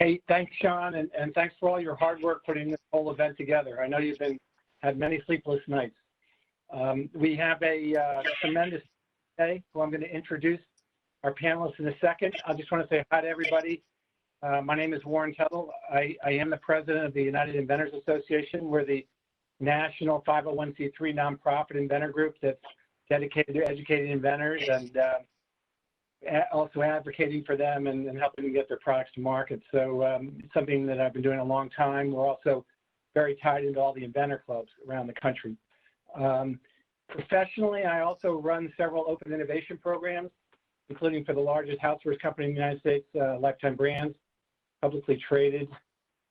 Hey, thanks, Sean, and thanks for all your hard work putting this whole event together. I know you've had many sleepless nights. We have a tremendous day who I'm going to introduce our panelists in a second. I just want to say hi to everybody. My name is Warren Tuttle. I am the president of the United Inventors Association. We're the national 501c3 nonprofit inventor group that's dedicated to educating inventors and also advocating for them and helping them get their products to market. So it's something that I've been doing a long time. We're also very tied into all the inventor clubs around the country. Professionally, I also run several open innovation programs, including for the largest housewares company in the United States, Lifetime Brands, publicly traded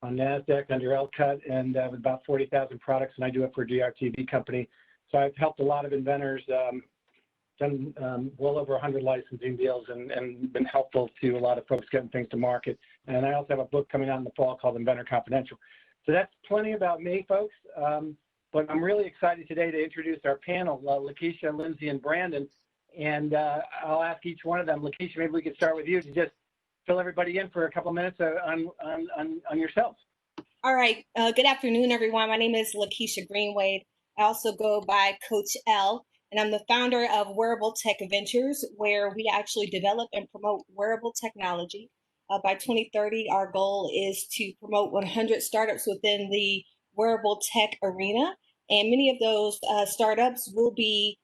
on NASDAQ under LCUT, and with about 40,000 products, and I do it for a DRTV company. So I've helped a lot of inventors, done well over 100 licensing deals and been helpful to a lot of folks getting things to market. And I also have a book coming out in the fall called Inventor Confidential. So that's plenty about me, folks. But I'm really excited today to introduce our panel, LaKisha, Lyndsey, and Brandon. And I'll ask each one of them. LaKisha, maybe we could start with you to just fill everybody in for a couple of minutes on yourselves. All right. Good afternoon, everyone. My name is LaKisha Greenwade. I also go by Coach L, and I'm the founder of Wearable Tech Inventors, where we actually develop and promote wearable technology. By 2030, our goal is to promote 100 startups within the wearable tech arena. And many of those startups will be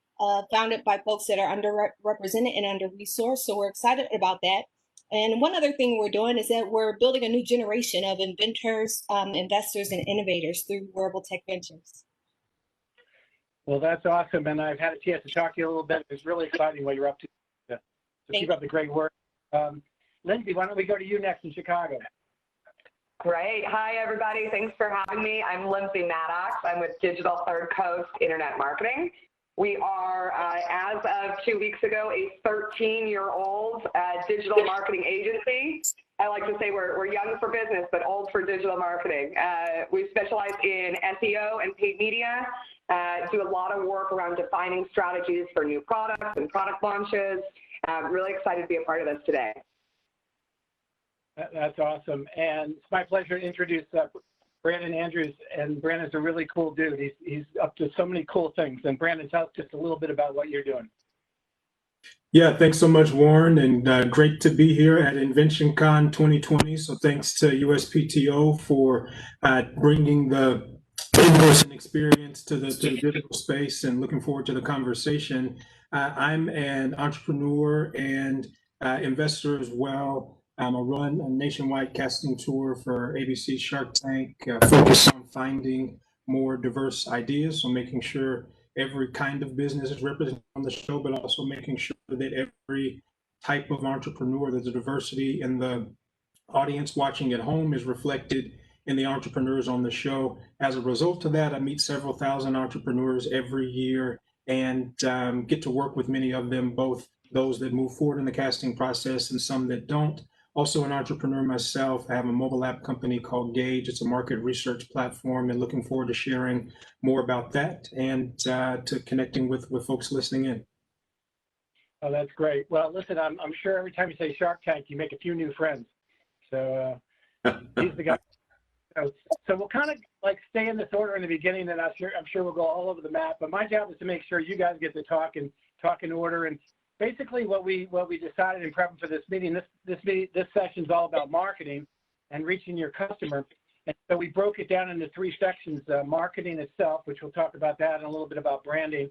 founded by folks that are underrepresented and under-resourced. So we're excited about that. And one other thing we're doing is that we're building a new generation of inventors, investors, and innovators through Wearable Tech Ventures. Well, that's awesome. And I've had a chance to talk to you a little bit. It's really exciting what you're up to. So keep up the great work. Lyndsey, why don't we go to you next in Chicago? Great. Hi, everybody. Thanks for having me. I'm Lyndsey Maddox. I'm with Digital Third Coast Internet Marketing. We are, as of 2 weeks ago, a 13-year-old digital marketing agency. I like to say we're young for business, but old for digital marketing. We specialize in SEO and paid media, do a lot of work around defining strategies for new products and product launches. Really excited to be a part of this today. That's awesome. And it's my pleasure to introduce Brandon Andrews. And Brandon's a really cool dude. He's up to so many cool things. And Brandon, tell us just a little bit about what you're doing. Yeah, thanks so much, Warren, and great to be here at InventionCon 2020. So thanks to USPTO for bringing the in-person experience to the digital space, and looking forward to the conversation. I'm an entrepreneur and investor as well. I run a nationwide casting tour for ABC Shark Tank, focused on finding more diverse ideas, so making sure every kind of business is represented on the show, but also making sure that every type of entrepreneur, there's a diversity in the audience watching at home, is reflected in the entrepreneurs on the show. As a result of that, I meet several thousand entrepreneurs every year and get to work with many of them, both those that move forward in the casting process and some that don't. Also an entrepreneur myself. I have a mobile app company called Gauge. It's a market research platform, and looking forward to sharing more about that and to connecting with folks listening in. Oh, that's great. Well, listen, I'm sure every time you say Shark Tank, you make a few new friends. So he's the guy. So we'll kind of like stay in this order in the beginning, and I'm sure we'll go all over the map. But my job is to make sure you guys get to talk in order. And basically, what we decided in prepping for this meeting, this session is all about marketing and reaching your customer. And so we broke it down into three sections: marketing itself, which we'll talk about that, and a little bit about branding,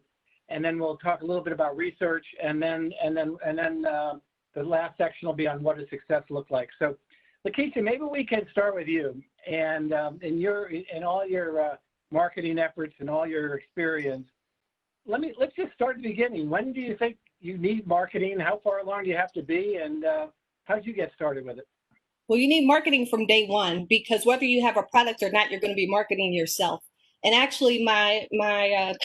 and then we'll talk a little bit about research, and then the last section will be on what does success look like. So, LaKisha, maybe we can start with you, and in all your marketing efforts and all your experience. Let's just start at the beginning. When do you think you need marketing? How far along do you have to be? And how did you get started with it? Well, you need marketing from day one, because whether you have a product or not, you're going to be marketing yourself. And actually, my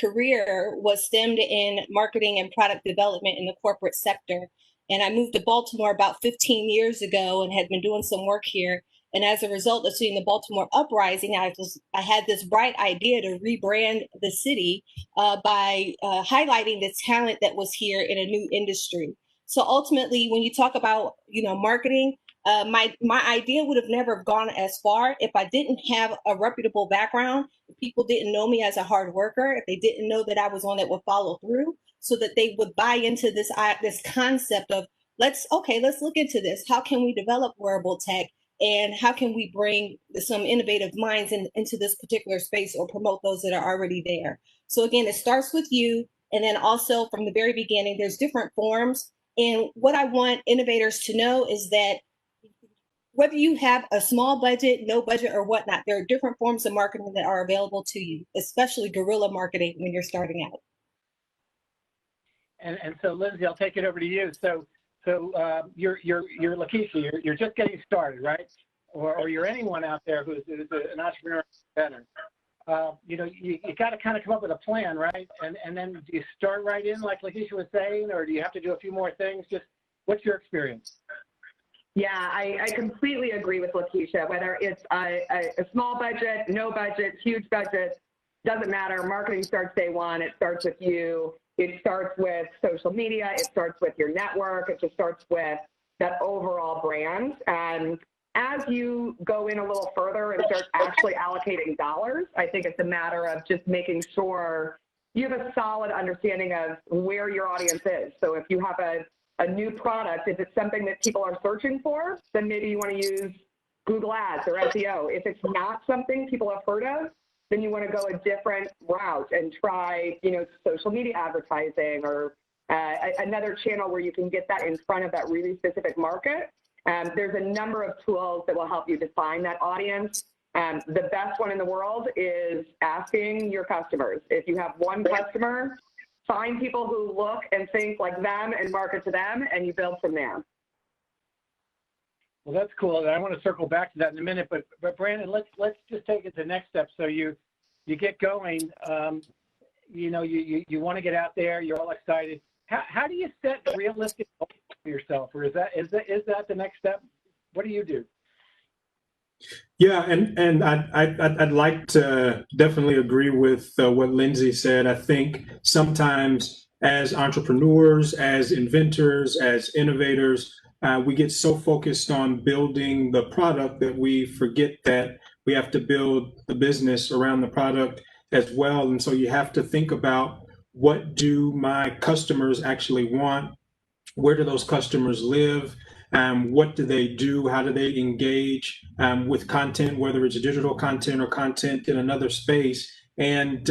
career was stemmed in marketing and product development in the corporate sector. And I moved to Baltimore about 15 years ago and had been doing some work here. And as a result of seeing the Baltimore uprising, I had this bright idea to rebrand the city by highlighting the talent that was here in a new industry. So ultimately, when you talk about marketing, My idea would have never gone as far if I didn't have a reputable background. If people didn't know me as a hard worker, if they didn't know that I was one that would follow through, so that they would buy into this concept of let's look into this. How can we develop wearable tech, and how can we bring some innovative minds into this particular space or promote those that are already there? So again, it starts with you, and then also from the very beginning, there's different forms. And what I want innovators to know is that whether you have a small budget, no budget, or whatnot, there are different forms of marketing that are available to you, especially guerrilla marketing when you're starting out. And so, Lyndsey, I'll take it over to you. So you're LaKisha. You're just getting started, right? Or you're anyone out there who's an entrepreneur inventor. You got to kind of come up with a plan, right? And then do you start right in, like LaKisha was saying, or do you have to do a few more things? Just what's your experience? Yeah, I completely agree with LaKisha. Whether it's a small budget, no budget, huge budget, doesn't matter. Marketing starts day one. It starts with you. It starts with social media. It starts with your network. It just starts with that overall brand. And as you go in a little further and start actually allocating dollars, I think it's a matter of just making sure you have a solid understanding of where your audience is. So if you have a new product, if it's something that people are searching for, then maybe you want to use Google Ads or SEO. If it's not something people have heard of, then you want to go a different route and try, social media advertising or another channel where you can get that in front of that really specific market. There's a number of tools that will help you define that audience. The best one in the world is asking your customers. If you have one customer, find people who look and think like them and market to them, and you build from there. Well, that's cool. And I want to circle back to that in a minute, but Brandon, let's just take it to the next step. So you get going. You want to get out there. You're all excited. How do you set realistic goals for yourself, or is that the next step? What do you do? Yeah, and I'd like to definitely agree with what Lyndsey said. I think sometimes as entrepreneurs, as inventors, as innovators, we get so focused on building the product that we forget that we have to build the business around the product as well. And so you have to think about, what do my customers actually want? Where do those customers live? What do they do? How do they engage with content, whether it's digital content or content in another space? And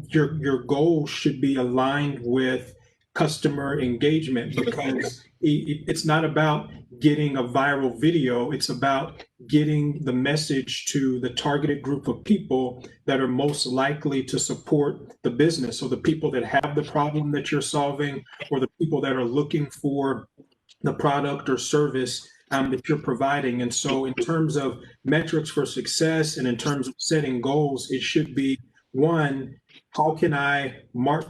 your goal should be aligned with customer engagement, because it's not about getting a viral video. It's about getting the message to the targeted group of people that are most likely to support the business. So the people that have the problem that you're solving, or the people that are looking for the product or service that you're providing. And so in terms of metrics for success and in terms of setting goals, it should be, one, how can I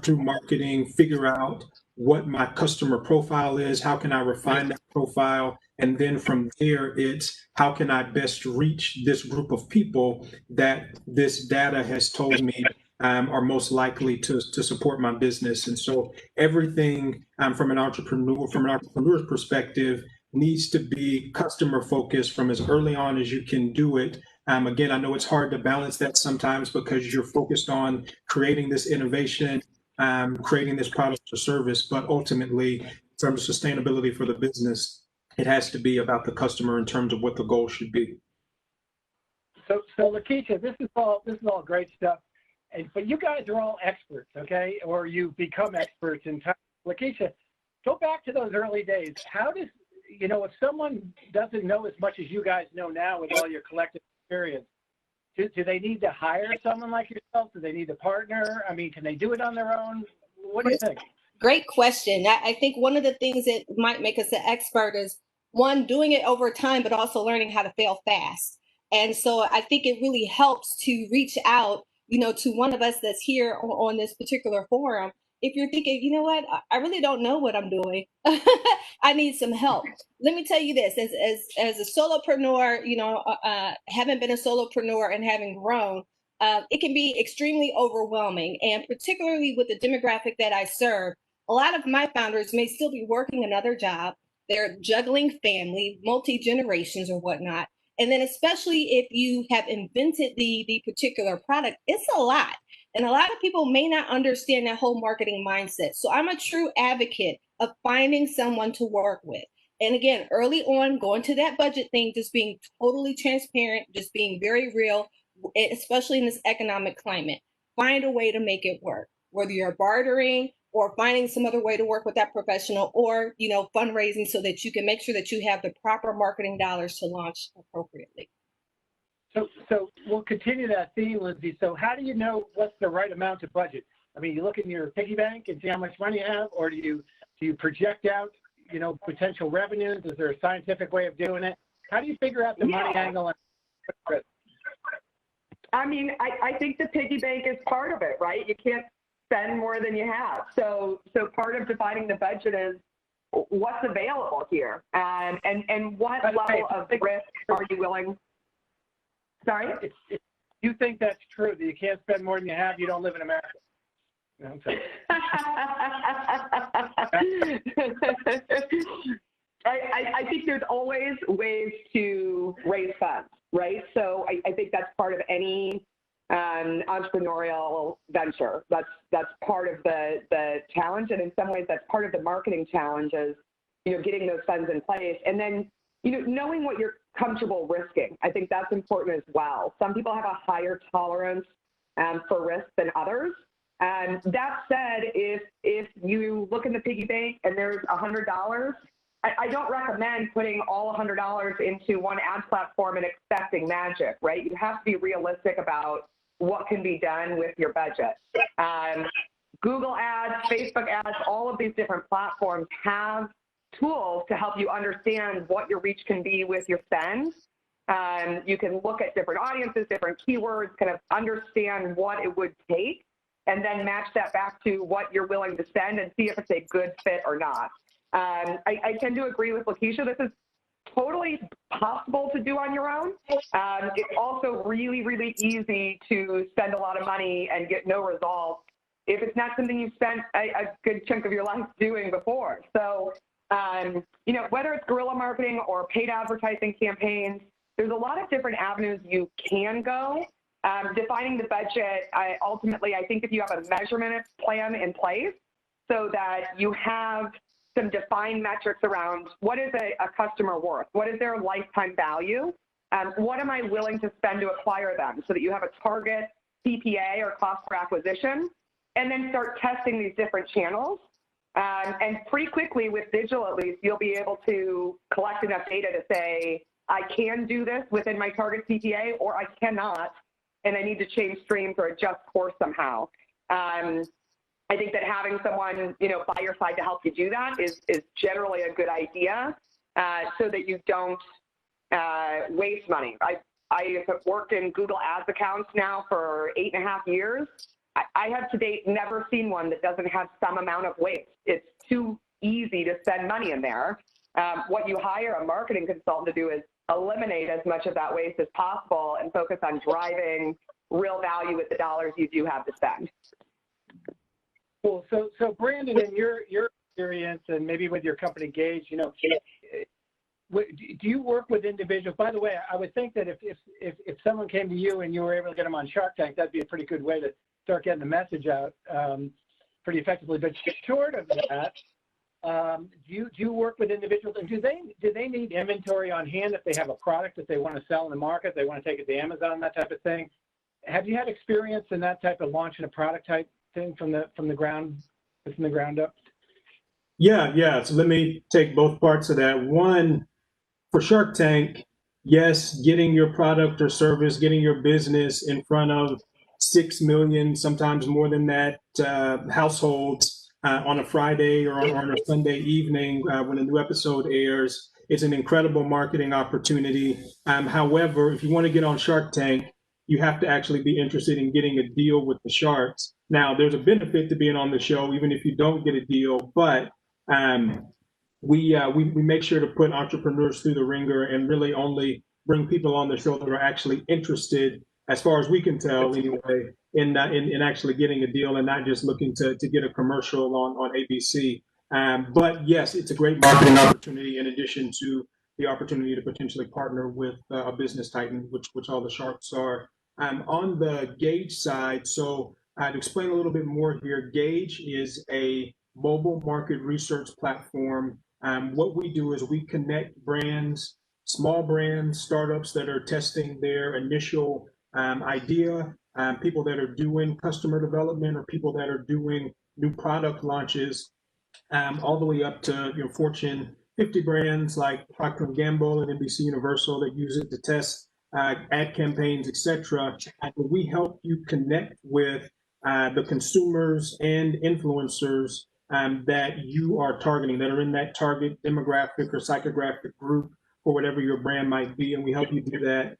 through marketing, figure out what my customer profile is? How can I refine that profile? And then from there, it's how can I best reach this group of people that this data has told me are most likely to support my business. And so everything from an entrepreneur's perspective needs to be customer focused from as early on as you can do it. Again, I know it's hard to balance that sometimes because you're focused on creating this innovation, creating this product or service, but ultimately, in terms of sustainability for the business, it has to be about the customer in terms of what the goal should be. So LaKisha, this is all great stuff. But you guys are all experts, okay? Or you become experts in time. LaKisha, go back to those early days. How does, if someone doesn't know as much as you guys know now with all your collective experience, do they need to hire someone like yourself? Do they need a partner? I mean, can they do it on their own? What do you think? Great question. I think one of the things that might make us an expert is, one, doing it over time, but also learning how to fail fast. And so I think it really helps to reach out, to one of us that's here on this particular forum. If you're thinking, you know what, I really don't know what I'm doing. I need some help. Let me tell you this, as a solopreneur, having been a solopreneur and having grown, it can be extremely overwhelming. And particularly with the demographic that I serve, a lot of my founders may still be working another job. They're juggling family, multi-generations or whatnot. And then especially if you have invented the particular product, it's a lot. And a lot of people may not understand that whole marketing mindset. So I'm a true advocate of finding someone to work with. And again, early on, going to that budget thing, just being totally transparent, just being very real, especially in this economic climate. Find a way to make it work, whether you're bartering or finding some other way to work with that professional, or fundraising so that you can make sure that you have the proper marketing dollars to launch appropriately. So we'll continue that theme, Lyndsey. So how do you know what's the right amount to budget? I mean, you look in your piggy bank and see how much money you have, or do you project out, potential revenues? Is there a scientific way of doing it? How do you figure out the money angle? I mean, I think the piggy bank is part of it, right? You can't spend more than you have. So part of defining the budget is what's available here, and what level of risk are you willing? Sorry? If you think that's true, that you can't spend more than you have, you don't live in America. No, I'm sorry. I think there's always ways to raise funds, right? So I think that's part of any entrepreneurial venture. That's part of the challenge, and in some ways that's part of the marketing challenge is getting those funds in place, and then knowing what you're comfortable risking. I think that's important as well. Some people have a higher tolerance for risk than others. That said, if you look in the piggy bank and there's $100, I don't recommend putting all $100 into one ad platform and expecting magic, right? You have to be realistic about what can be done with your budget. Google ads, Facebook ads, all of these different platforms have tools to help you understand what your reach can be with your spend. You can look at different audiences, different keywords, kind of understand what it would take, and then match that back to what you're willing to spend and see if it's a good fit or not. I tend to agree with LaKisha. This is totally possible to do on your own. It's also really, really easy to spend a lot of money and get no results if it's not something you've spent a good chunk of your life doing before. So, whether it's guerrilla marketing or paid advertising campaigns, there's a lot of different avenues you can go. Defining the budget, ultimately, I think if you have a measurement plan in place so that you have some defined metrics around what is a customer worth, what is their lifetime value, what am I willing to spend to acquire them, so that you have a target CPA or cost per acquisition, and then start testing these different channels. And pretty quickly, with digital at least, you'll be able to collect enough data to say, I can do this within my target CPA, or I cannot, and I need to change streams or adjust course somehow. I think that having someone, by your side to help you do that is generally a good idea, so that you don't waste money. I have worked in Google Ads accounts now for 8.5 years. I have to date never seen one that doesn't have some amount of waste. It's too easy to spend money in there. What you hire a marketing consultant to do is eliminate as much of that waste as possible and focus on driving real value with the dollars you do have to spend. Cool. So Brandon, in your experience and maybe with your company Gauge, do you work with individuals? By the way, I would think that if someone came to you and you were able to get them on Shark Tank, that'd be a pretty good way to start getting the message out pretty effectively. But short of that, do you work with individuals, and do they need inventory on hand if they have a product that they want to sell in the market, they want to take it to Amazon, that type of thing? Have you had experience in that type of launching a product type thing from the ground up? Yeah. So let me take both parts of that. One, for Shark Tank, yes, getting your product or service, getting your business in front of 6 million, sometimes more than that, households on a Friday or on a Sunday evening when a new episode airs, it's an incredible marketing opportunity. However, if you want to get on Shark Tank, you have to actually be interested in getting a deal with the sharks. Now, there's a benefit to being on the show, even if you don't get a deal, but we make sure to put entrepreneurs through the ringer and really only bring people on the show that are actually interested, as far as we can tell anyway, in actually getting a deal and not just looking to get a commercial on ABC. But yes, it's a great marketing opportunity in addition to the opportunity to potentially partner with a business titan, which all the sharks are. On the Gauge side, so I'd explain a little bit more here. Gauge is a mobile market research platform. What we do is we connect brands, small brands, startups that are testing their initial idea, people that are doing customer development, or people that are doing new product launches, all the way up to Fortune 50 brands like Procter & Gamble and NBC Universal that use it to test ad campaigns, etc. And we help you connect with the consumers and influencers that you are targeting, that are in that target demographic or psychographic group for whatever your brand might be. And we help you do that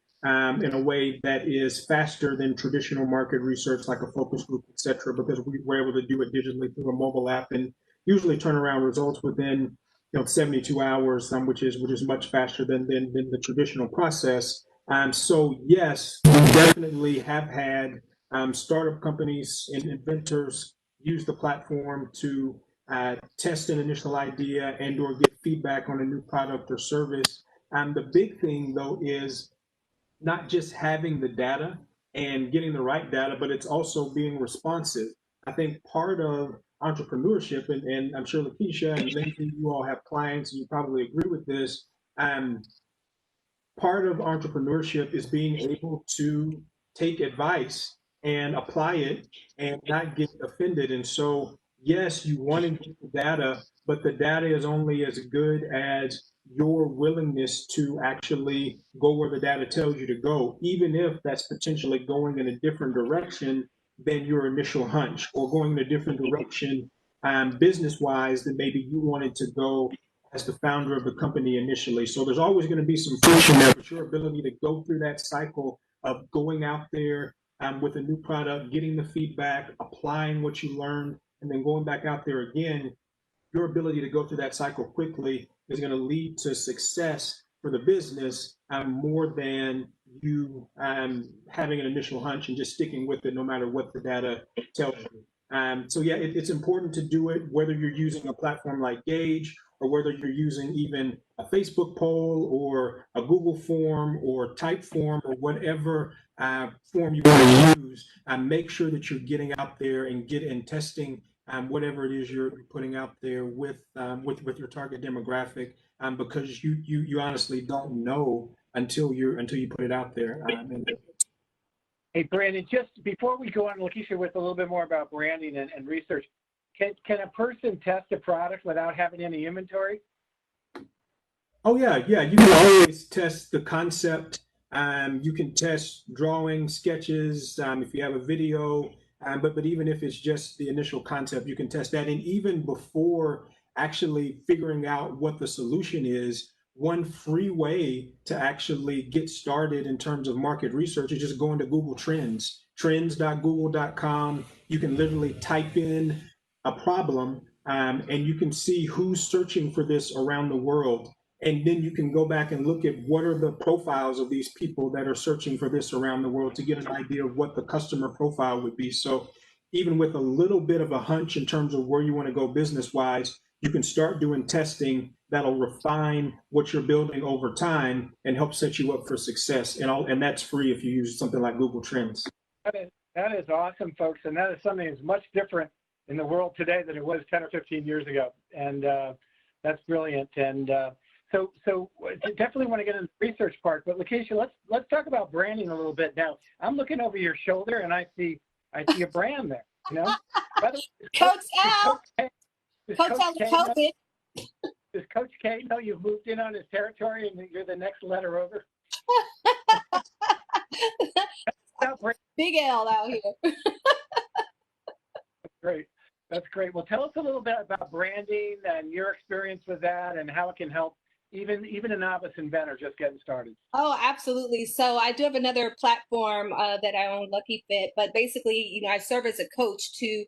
in a way that is faster than traditional market research like a focus group, etc., because we're able to do it digitally through a mobile app and usually turn around results within 72 hours, which is much faster than the traditional process. So yes, we definitely have had startup companies and inventors use the platform to test an initial idea and or get feedback on a new product or service. The big thing though is not just having the data and getting the right data, but it's also being responsive. I think part of entrepreneurship, and I'm sure LaKisha and Lyndsey, you all have clients, and you probably agree with this. Part of entrepreneurship is being able to take advice and apply it and not get offended. And so, yes, you want to get the data, but the data is only as good as your willingness to actually go where the data tells you to go, even if that's potentially going in a different direction than your initial hunch, or going in a different direction business-wise than maybe you wanted to go as the founder of the company initially. So there's always going to be some friction there, but your ability to go through that cycle of going out there with a new product, getting the feedback, applying what you learned, and then going back out there again, your ability to go through that cycle quickly is going to lead to success for the business more than you having an initial hunch and just sticking with it no matter what the data tells you. So yeah, it's important to do it, whether you're using a platform like Gauge or whether you're using even a Facebook poll or a Google form or Typeform or whatever form you want to use. Make sure that you're getting out there and testing whatever it is you're putting out there with your target demographic, because you honestly don't know until you put it out there. Hey, Brandon, just before we go on, LaKisha, with a little bit more about branding and research, can a person test a product without having any inventory? Oh, yeah. You can always test the concept. You can test drawings, sketches, if you have a video, but even if it's just the initial concept, you can test that. And even before actually figuring out what the solution is, one free way to actually get started in terms of market research is just going to Google Trends, trends.google.com. You can literally type in a problem and you can see who's searching for this around the world. And then you can go back and look at what are the profiles of these people that are searching for this around the world to get an idea of what the customer profile would be. So even with a little bit of a hunch in terms of where you want to go business-wise, you can start doing testing that'll refine what you're building over time and help set you up for success. And that's free if you use something like Google Trends. That is awesome, folks. And that is something that's much different in the world today than it was 10 or 15 years ago. And that's brilliant. And so definitely want to get into the research part, but LaKisha, let's talk about branding a little bit now. I'm looking over your shoulder and I see a brand there, you know? By the way, Coach L. Coach L. Does Coach K know you've moved in on his territory and you're the next letter over? Big L out here. Great. That's great. Well, tell us a little bit about branding and your experience with that and how it can help even a novice inventor just getting started. Oh, absolutely. So I do have another platform that I own, Lucky Fit, but basically, I serve as a coach to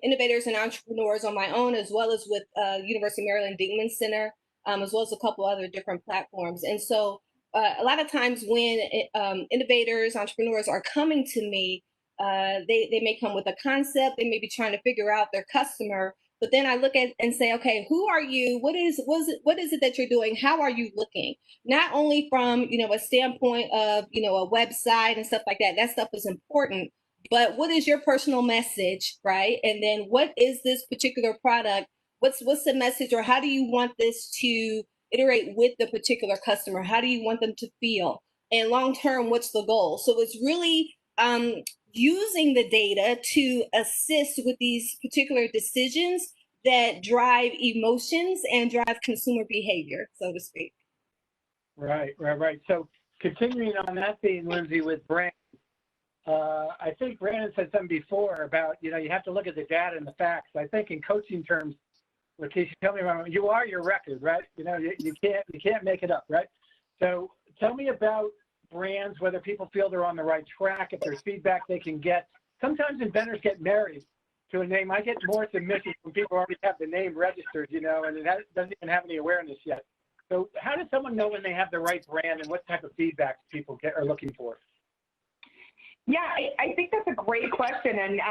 innovators and entrepreneurs on my own, as well as with University of Maryland Dingman Center, as well as a couple other different platforms. And so a lot of times when innovators, entrepreneurs are coming to me, they may come with a concept, they may be trying to figure out their customer, But then I look at and say, okay, who are you? What is it that you're doing? How are you looking? Not only from, a standpoint of, a website and stuff like that. That stuff is important. But what is your personal message, right? And then what is this particular product? What's the message, or how do you want this to iterate with the particular customer? How do you want them to feel? And long term, what's the goal? So it's really using the data to assist with these particular decisions that drive emotions and drive consumer behavior, so to speak. Right. So continuing on that theme, Lyndsey, with brand, I think Brandon said something before about, you have to look at the data and the facts. I think in coaching terms, LaKisha, tell me wrong, you are your record, right? You can't make it up, right? So tell me about brands, whether people feel they're on the right track, if there's feedback they can get. Sometimes inventors get married to a name. I get more submissions when people already have the name registered, and it doesn't even have any awareness yet. So how does someone know when they have the right brand, and what type of feedback people are looking for? Yeah, I think that's a great question. And,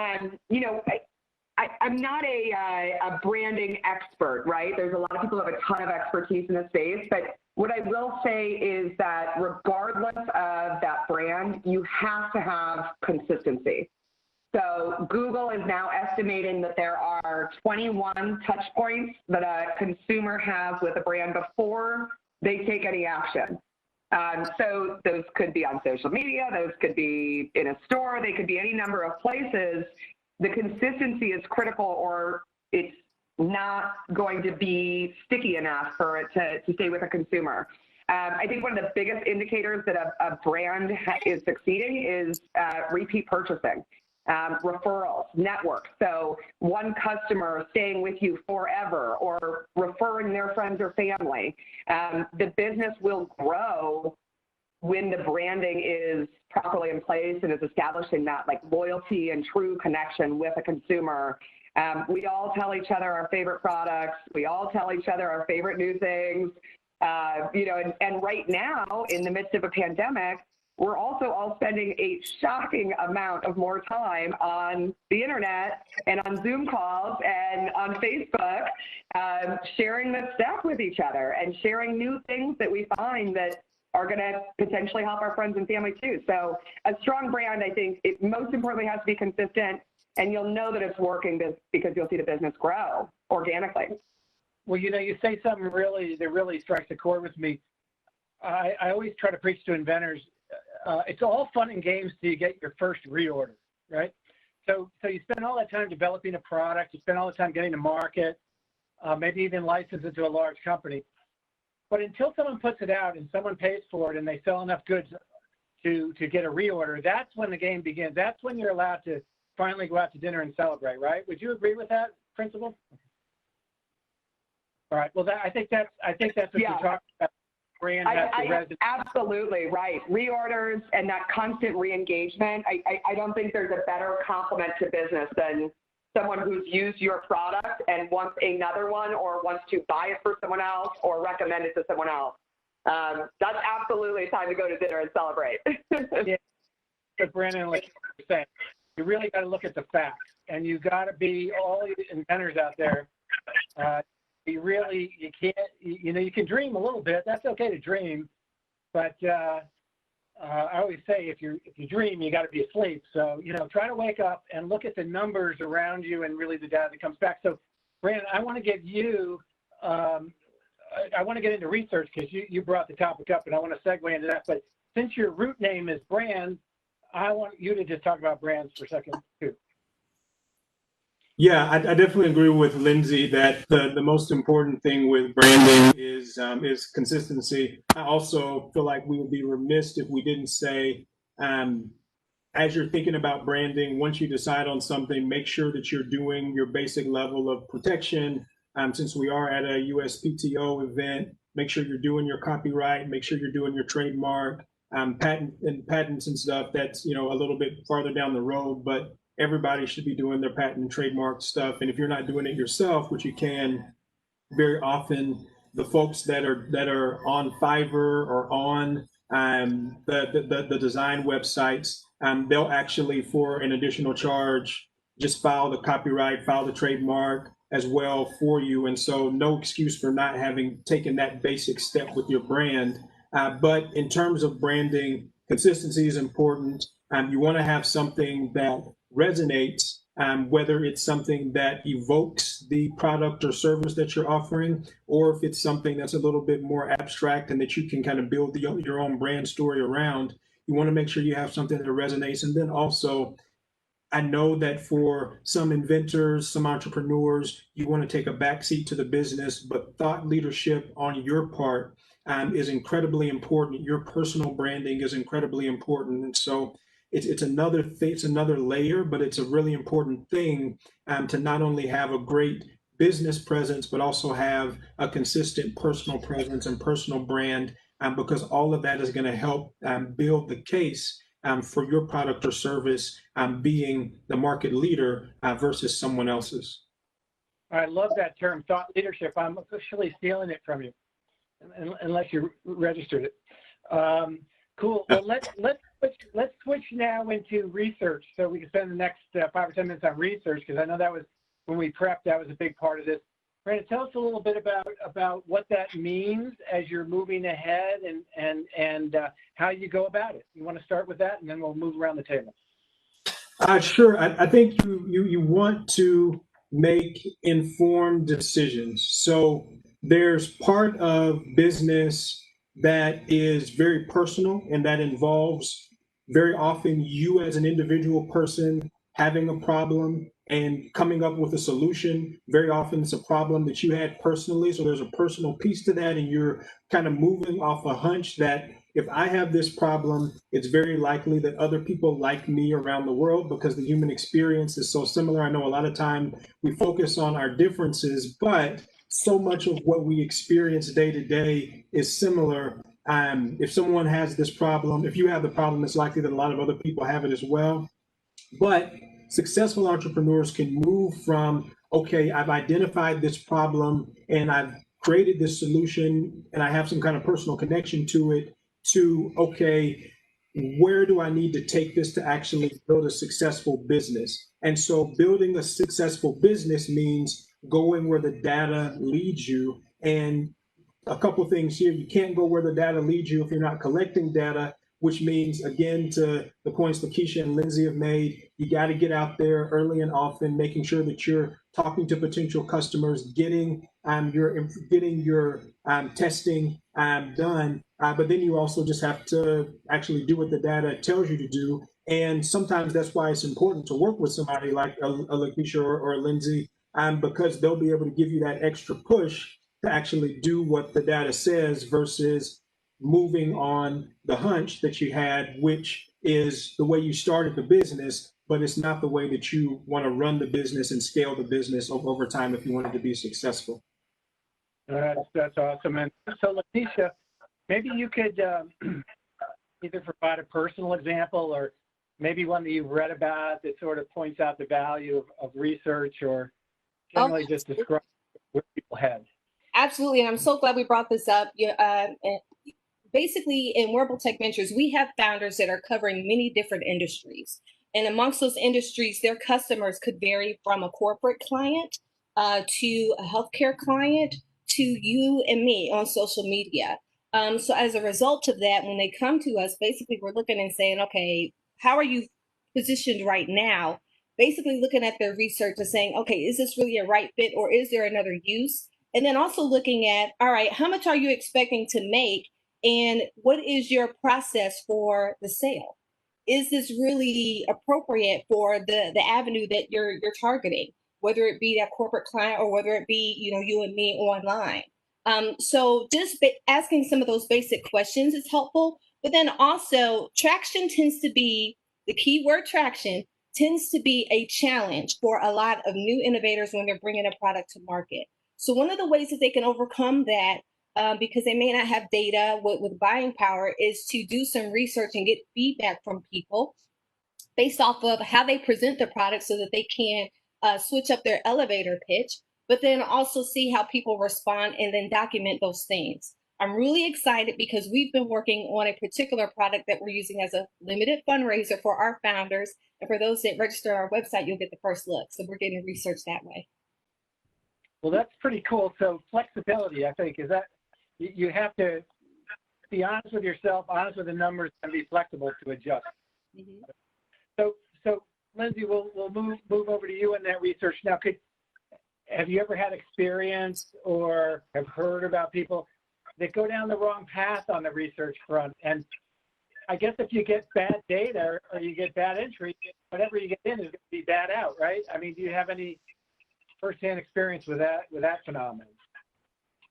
I'm not a branding expert, right? There's a lot of people who have a ton of expertise in the space, but what I will say is that regardless of that brand, you have to have consistency. So Google is now estimating that there are 21 touch points that a consumer has with a brand before they take any action. So those could be on social media, those could be in a store, they could be any number of places. The consistency is critical, or it's not going to be sticky enough for it to stay with a consumer. I think one of the biggest indicators that a brand is succeeding is repeat purchasing, referrals, network. So one customer staying with you forever or referring their friends or family. The business will grow when the branding is properly in place and is establishing that loyalty and true connection with a consumer. We all tell each other our favorite products. We all tell each other our favorite new things. And right now, in the midst of a pandemic, we're also all spending a shocking amount of more time on the internet and on Zoom calls and on Facebook, sharing this stuff with each other and sharing new things that we find that are going to potentially help our friends and family too. So a strong brand, I think, it most importantly has to be consistent, and you'll know that it's working because you'll see the business grow organically. Well, you say something that really strikes a chord with me. I always try to preach to inventors, it's all fun and games till you get your first reorder, right? So you spend all that time developing a product, you spend all the time getting to market, maybe even license it to a large company. But until someone puts it out and someone pays for it and they sell enough goods to get a reorder, that's when the game begins. That's when you're allowed to finally go out to dinner and celebrate, right? Would you agree with that principle? All right. Well, I think that's what you're talking about. Brand has to resonate. Absolutely right. Reorders and that constant re-engagement. I don't think there's a better compliment to business than someone who's used your product and wants another one, or wants to buy it for someone else or recommend it to someone else. That's absolutely time to go to dinner and celebrate. Yeah. But Brandon, like you were saying, you really got to look at the facts, and you got to be, all you inventors out there, you can't, you can dream a little bit. That's okay to dream, but I always say if you dream, you got to be asleep. So, try to wake up and look at the numbers around you and really the data that comes back. So, Brandon, I want to give you, I want to get into research because you brought the topic up, and I want to segue into that. But since your root name is brand, I want you to just talk about brands for a second too. Yeah, I definitely agree with Lyndsey that the most important thing with branding is consistency. I also feel like we would be remiss if we didn't say, as you're thinking about branding, once you decide on something, make sure that you're doing your basic level of protection. Since we are at a USPTO event, make sure you're doing your copyright, make sure you're doing your trademark, patents and stuff. That's a little bit farther down the road, but everybody should be doing their patent and trademark stuff. And if you're not doing it yourself, which you can, very often the folks that are on Fiverr or on the design websites, they'll actually, for an additional charge, just file the copyright, file the trademark as well for you. And so no excuse for not having taken that basic step with your brand. But in terms of branding, consistency is important. You want to have something that resonates, whether it's something that evokes the product or service that you're offering, or if it's something that's a little bit more abstract and that you can kind of build your own brand story around. You want to make sure you have something that resonates. And then also, I know that for some inventors, some entrepreneurs, you want to take a backseat to the business, but thought leadership on your part is incredibly important. Your personal branding is incredibly important. And so it's another thing, it's another layer, but it's a really important thing to not only have a great business presence, but also have a consistent personal presence and personal brand, because all of that is going to help build the case for your product or service being the market leader versus someone else's. I love that term, thought leadership. I'm officially stealing it from you, unless you registered it. Cool. Well, let's switch now into research, so we can spend the next 5 or 10 minutes on research, because I know that was when we prepped. That was a big part of this. Brandon, tell us a little bit about what that means as you're moving ahead, and how you go about it. You want to start with that, and then we'll move around the table. Sure. I think you want to make informed decisions. So there's part of business that is very personal, and that involves very often you as an individual person having a problem and coming up with a solution. Very often it's a problem that you had personally. So there's a personal piece to that, and you're kind of moving off a hunch that if I have this problem, it's very likely that other people like me around the world, because the human experience is so similar. I know a lot of time we focus on our differences, but so much of what we experience day to day is similar. If someone has this problem, if you have the problem, it's likely that a lot of other people have it as well. But successful entrepreneurs can move from, okay, I've identified this problem and I've created this solution and I have some kind of personal connection to it, to, okay, where do I need to take this to actually build a successful business? And so building a successful business means going where the data leads you. And a couple of things here: you can't go where the data leads you if you're not collecting data, which means, again, to the points LaKisha and Lyndsey have made, you got to get out there early and often, making sure that you're talking to potential customers, getting your testing done. But then you also just have to actually do what the data tells you to do. And sometimes that's why it's important to work with somebody like a LaKisha or a Lyndsey, because they'll be able to give you that extra push to actually do what the data says, versus moving on the hunch that you had, which is the way you started the business, but it's not the way that you want to run the business and scale the business over time if you want it to be successful. That's awesome. And so, LaKisha, maybe you could either provide a personal example, or maybe one that you've read about that sort of points out the value of research, or generally just describe where people head. Absolutely, and I'm so glad we brought this up. Basically, in Wearable Tech Ventures, we have founders that are covering many different industries. And amongst those industries, their customers could vary from a corporate client to a healthcare client to you and me on social media. So as a result of that, when they come to us, basically we're looking and saying, okay, how are you positioned right now? Basically looking at their research and saying, okay, is this really a right fit, or is there another use? And then also looking at, all right, how much are you expecting to make? And what is your process for the sale? Is this really appropriate for the avenue that you're targeting, whether it be that corporate client or whether it be, you and me online? So just asking some of those basic questions is helpful. But then also, traction tends to be, the keyword traction tends to be a challenge for a lot of new innovators when they're bringing a product to market. So one of the ways that they can overcome that, because they may not have data with buying power, is to do some research and get feedback from people based off of how they present the product, so that they can switch up their elevator pitch, but then also see how people respond and then document those things. I'm really excited because we've been working on a particular product that we're using as a limited fundraiser for our founders. And for those that register on our website, you'll get the first look. So we're getting research that way. Well, that's pretty cool. So flexibility, I think, is that you have to be honest with yourself, honest with the numbers, and be flexible to adjust. Mm-hmm. So Lyndsey, we'll move over to you in that research now. Have you ever had experience or have heard about people that go down the wrong path on the research front? And I guess if you get bad data or you get bad entry, whatever you get in is going to be bad out, right? I mean, do you have any firsthand experience with that phenomenon?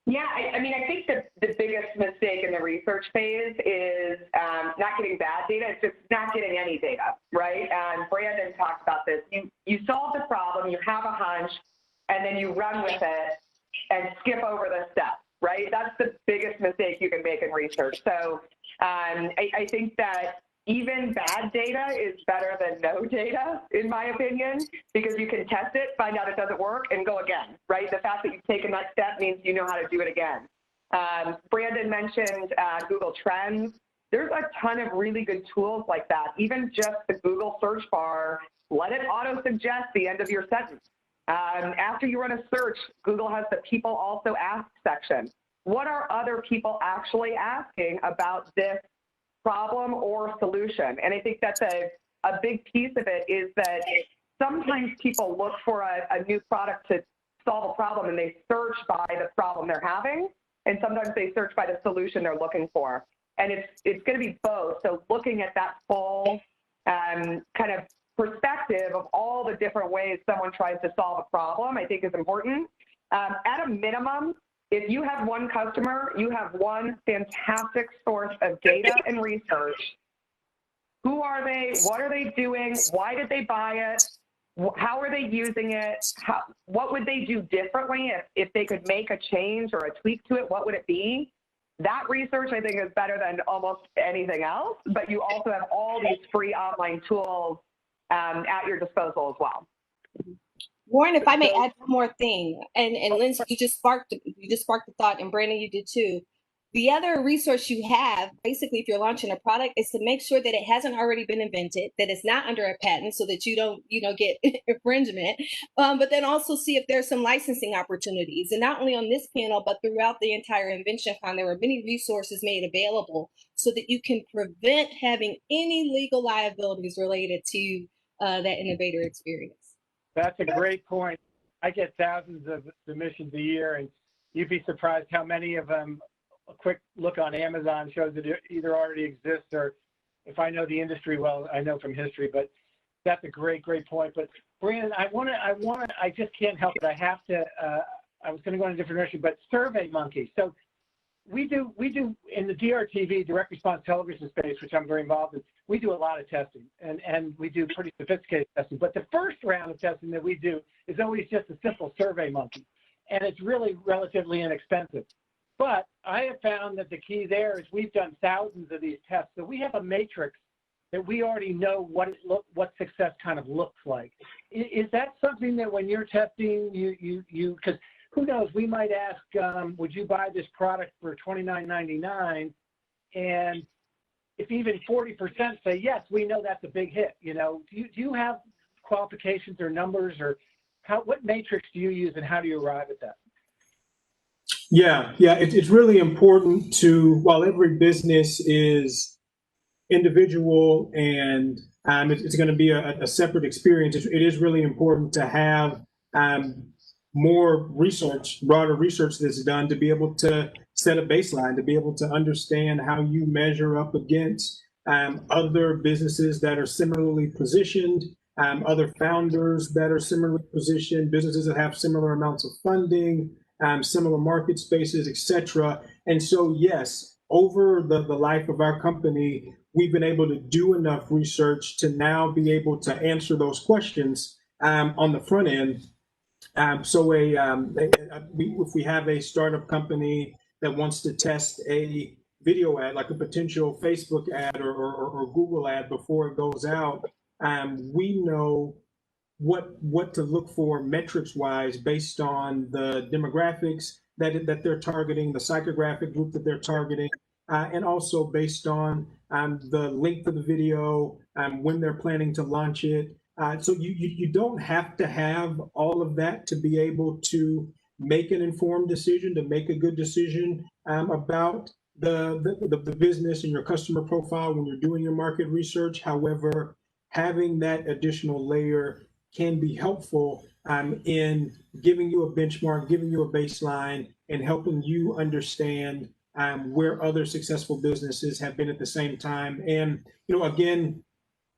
Yeah, I mean, I think that the biggest mistake in the research phase is not getting bad data. It's just not getting any data, right? Brandon talked about this. You solve the problem, you have a hunch, and then you run with it and skip over the steps, right? That's the biggest mistake you can make in research. So I think that even bad data is better than no data, in my opinion, because you can test it, find out it doesn't work, and go again, right? The fact that you've taken that step means you know how to do it again. Brandon mentioned Google Trends. There's a ton of really good tools like that. Even just the Google search bar, let it auto-suggest the end of your sentence. After you run a search, Google has the people also ask section. What are other people actually asking about this problem or solution? And I think that's a big piece of it, is that sometimes people look for a new product to solve a problem and they search by the problem they're having, and sometimes they search by the solution they're looking for. And it's going to be both. So looking at that full kind of perspective of all the different ways someone tries to solve a problem, I think is important. At a minimum, if you have one customer, you have one fantastic source of data and research. Who are they? What are they doing? Why did they buy it? How are they using it? What would they do differently if they could make a change or a tweak to it? What would it be? That research, I think, is better than almost anything else, but you also have all these free online tools at your disposal as well. Warren, if I may add one more thing, and Lyndsey, you just sparked the thought, and Brandon, you did too. The other resource you have, basically, if you're launching a product, is to make sure that it hasn't already been invented, that it's not under a patent, so that you don't, get infringement. But then also see if there's some licensing opportunities, and not only on this panel, but throughout the entire InventionCon, there were many resources made available so that you can prevent having any legal liabilities related to that innovator experience. That's a great point. I get thousands of submissions a year, and you'd be surprised how many of them, a quick look on Amazon shows that it either already exists, or if I know the industry well, I know from history. But that's a great point. But Brandon, I just can't help it. I have to. I was going to go in a different direction, but SurveyMonkey. So we do in the DRTV, direct response television space, which I'm very involved in. We do a lot of testing, and we do pretty sophisticated testing. But the first round of testing that we do is always just a simple SurveyMonkey, and it's really relatively inexpensive. But I have found that the key there is we've done thousands of these tests, so we have a matrix that we already know what success kind of looks like. Is that something that when you're testing, you because who knows, we might ask, would you buy this product for $29.99? And if even 40% say yes, we know that's a big hit. Do you have qualifications or numbers, or what matrix do you use, and how do you arrive at that? Yeah, it's really important while every business is individual and it's going to be a separate experience, it is really important to have more research, broader research that's done to be able to set a baseline, to be able to understand how you measure up against other businesses that are similarly positioned, other founders that are similarly positioned, businesses that have similar amounts of funding, similar market spaces, etc. And so, yes, over the life of our company, we've been able to do enough research to now be able to answer those questions on the front end. If we have a startup company that wants to test a video ad, like a potential Facebook ad or Google ad before it goes out, we know what to look for metrics wise based on the demographics, that they're targeting, the psychographic group that they're targeting, and also based on the length of the video, when they're planning to launch it. So you don't have to have all of that to be able to make an informed decision, to make a good decision about the business and your customer profile when you're doing your market research. However, having that additional layer can be helpful in giving you a benchmark, giving you a baseline, and helping you understand where other successful businesses have been at the same time. And, again,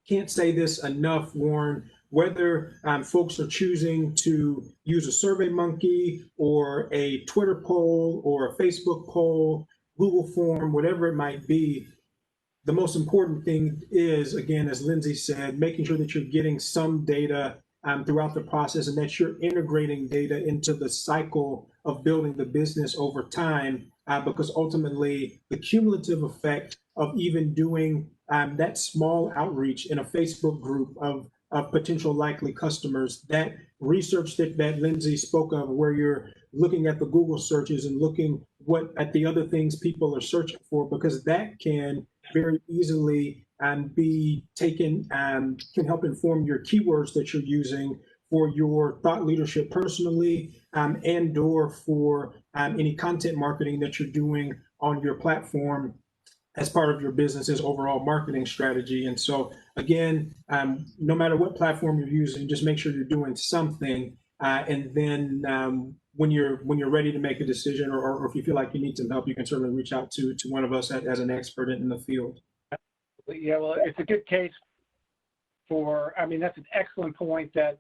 can't say this enough, Warren, whether folks are choosing to use a SurveyMonkey or a Twitter poll or a Facebook poll, Google form, whatever it might be, the most important thing is, again, as Lyndsey said, making sure that you're getting some data throughout the process and that you're integrating data into the cycle of building the business over time, because ultimately the cumulative effect of even doing that small outreach in a Facebook group of potential likely customers, that research that Lyndsey spoke of, where you're looking at the Google searches and looking at the other things people are searching for, because that can very easily be taken, can help inform your keywords that you're using for your thought leadership personally, and or for any content marketing that you're doing on your platform as part of your business's overall marketing strategy. And so again, no matter what platform you're using, just make sure you're doing something. And then when you're ready to make a decision, or if you feel like you need some help, you can certainly reach out to one of us as an expert in the field. Yeah, well, it's a good case for, that's an excellent point, that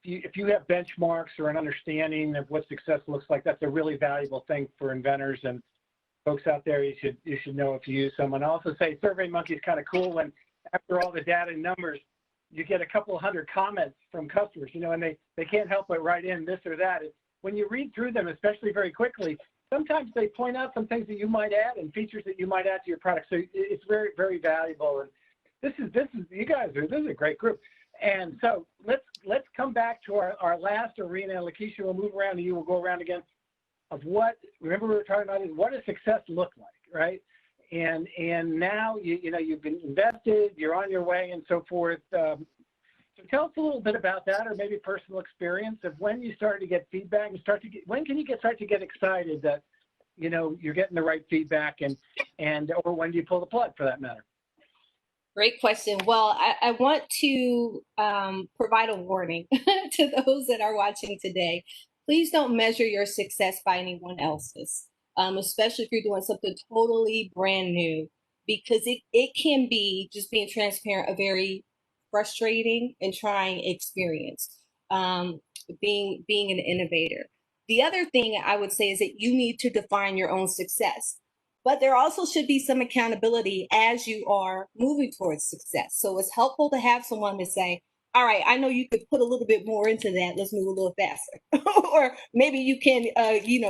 if you have benchmarks or an understanding of what success looks like, that's a really valuable thing for inventors and folks out there. You should know if you use someone. I also say SurveyMonkey is kind of cool when, after all the data and numbers, you get a couple of hundred comments from customers, and they can't help but write in this or that. When you read through them, especially very quickly, sometimes they point out some things that you might add and features that you might add to your product. So it's very, very valuable. And this is a great group. And so let's come back to our last arena. LaKisha will move around and you will go around again, of remember we were talking about, is what does success look like, right? And now you've been invested, you're on your way, and so forth. So tell us a little bit about that, or maybe personal experience of when you started to get feedback, and when can you start to get excited that you're getting the right feedback, or when do you pull the plug, for that matter? Great question. Well, I want to provide a warning to those that are watching today. Please don't measure your success by anyone else's, especially if you're doing something totally brand new, because it can be, just being transparent, a very frustrating and trying experience, being an innovator. The other thing I would say is that you need to define your own success, but there also should be some accountability as you are moving towards success. So it's helpful to have someone to say, all right, I know you could put a little bit more into that. Let's move a little faster. Or maybe you can,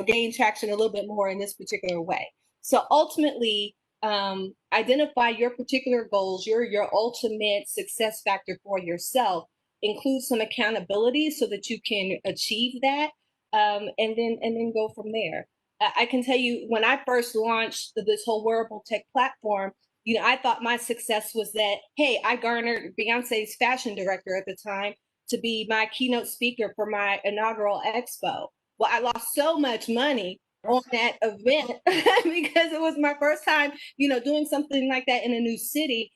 gain traction a little bit more in this particular way. So ultimately, identify your particular goals, your ultimate success factor for yourself. Include some accountability so that you can achieve that, and then go from there. I can tell you, when I first launched this whole wearable tech platform, I thought my success was that, hey, I garnered Beyonce's fashion director at the time to be my keynote speaker for my inaugural expo. Well, I lost so much money on that event because it was my first time, doing something like that in a new city,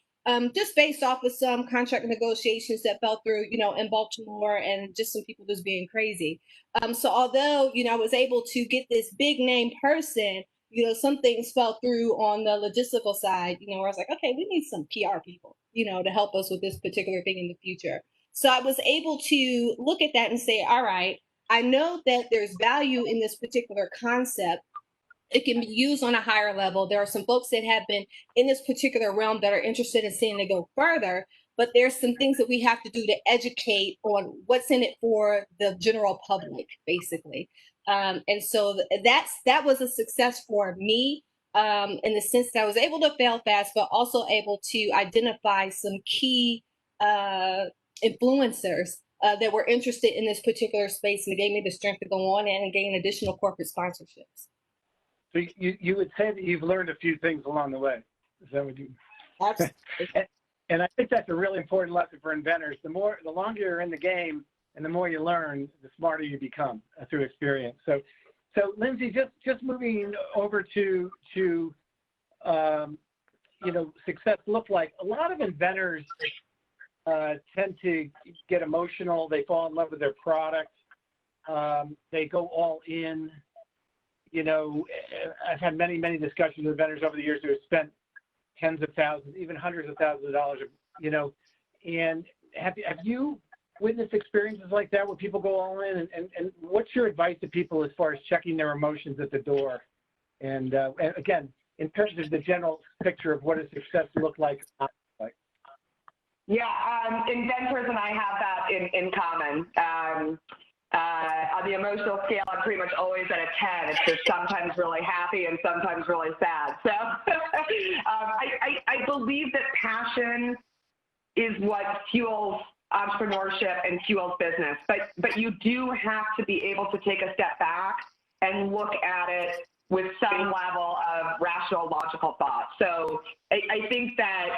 just based off of some contract negotiations that fell through, in Baltimore, and just some people just being crazy. So although, I was able to get this big name person, some things fell through on the logistical side, where I was like, okay, we need some PR people, to help us with this particular thing in the future. So I was able to look at that and say, all right, I know that there's value in this particular concept. It can be used on a higher level. There are some folks that have been in this particular realm that are interested in seeing it go further, but there's some things that we have to do to educate on what's in it for the general public, basically. And so that was a success for me, in the sense that I was able to fail fast, but also able to identify some key influencers that were interested in this particular space, and it gave me the strength to go on and gain additional corporate sponsorships. So you would say that you've learned a few things along the way. Is that what you? Absolutely. And I think that's a really important lesson for inventors. The longer you're in the game and the more you learn, the smarter you become through experience. So Lyndsey, just moving over to success look like. A lot of inventors tend to get emotional. They fall in love with their product. They go all in. I've had many discussions with inventors over the years who have spent tens of thousands, even hundreds of thousands of dollars, and have you witnessed experiences like that where people go all in, and what's your advice to people as far as checking their emotions at the door? And again, in terms of the general picture of what does success look like? Yeah, Inventors and I have that in common. On the emotional scale, I'm pretty much always at a 10. It's just sometimes really happy and sometimes really sad. So I believe that passion is what fuels entrepreneurship and fuels business. But you do have to be able to take a step back and look at it with some level of rational, logical thought. So I think that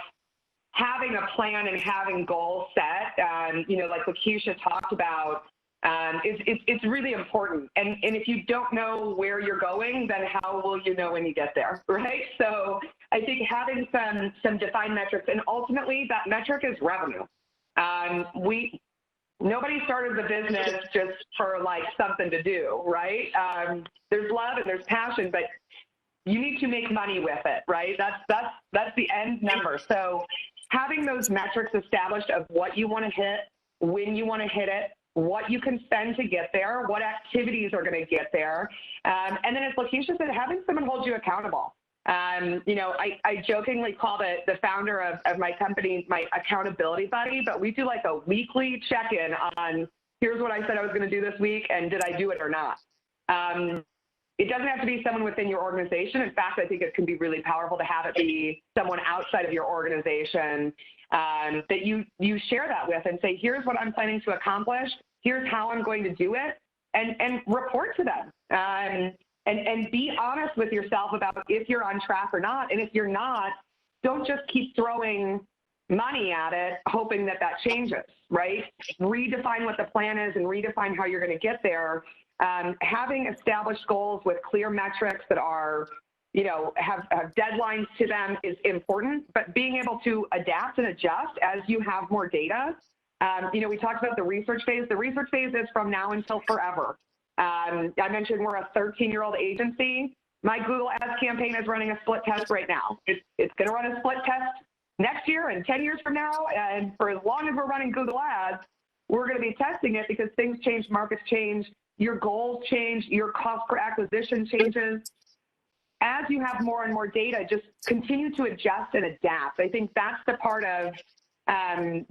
having a plan and having goals set, like LaKisha talked about, it's really important. And if you don't know where you're going, then how will you know when you get there, right? So I think having some defined metrics, and ultimately that metric is revenue. Nobody started the business just for like something to do, right? There's love and there's passion, but you need to make money with it, right? That's the end number. So having those metrics established of what you want to hit, when you want to hit it, what you can spend to get there, what activities are going to get there. And then as LaKisha said, having someone hold you accountable. I jokingly call the founder of my company my accountability buddy, but we do like a weekly check-in on here's what I said I was going to do this week, and did I do it or not? It doesn't have to be someone within your organization. In fact, I think it can be really powerful to have it be someone outside of your organization that you share that with and say, here's what I'm planning to accomplish. Here's how I'm going to do it, and report to them. And be honest with yourself about if you're on track or not. And if you're not, don't just keep throwing money at it, hoping that changes, right? Redefine what the plan is and redefine how you're going to get there. Having established goals with clear metrics that are, have deadlines to them is important, but being able to adapt and adjust as you have more data. We talked about the research phase. The research phase is from now until forever. I mentioned we're a 13-year-old agency. My Google Ads campaign is running a split test right now. It's going to run a split test next year and 10 years from now. And for as long as we're running Google Ads, we're going to be testing it because things change, markets change, your goals change, your cost per acquisition changes. As you have more and more data, just continue to adjust and adapt. I think that's the part of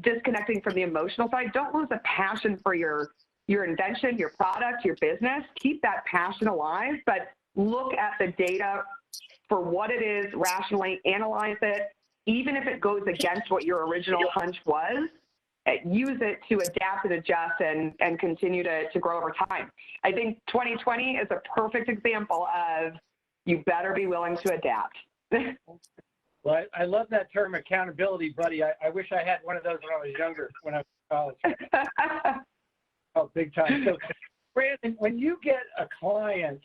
disconnecting from the emotional side. Don't lose a passion for your invention, your product, your business. Keep that passion alive, but look at the data for what it is, rationally analyze it, even if it goes against what your original hunch was. Use it to adapt and adjust and continue to grow over time. I think 2020 is a perfect example of you better be willing to adapt. Well, I love that term, accountability buddy. I wish I had one of those when I was younger, when I was in college. Oh, big time. So, Brandon, when you get a client,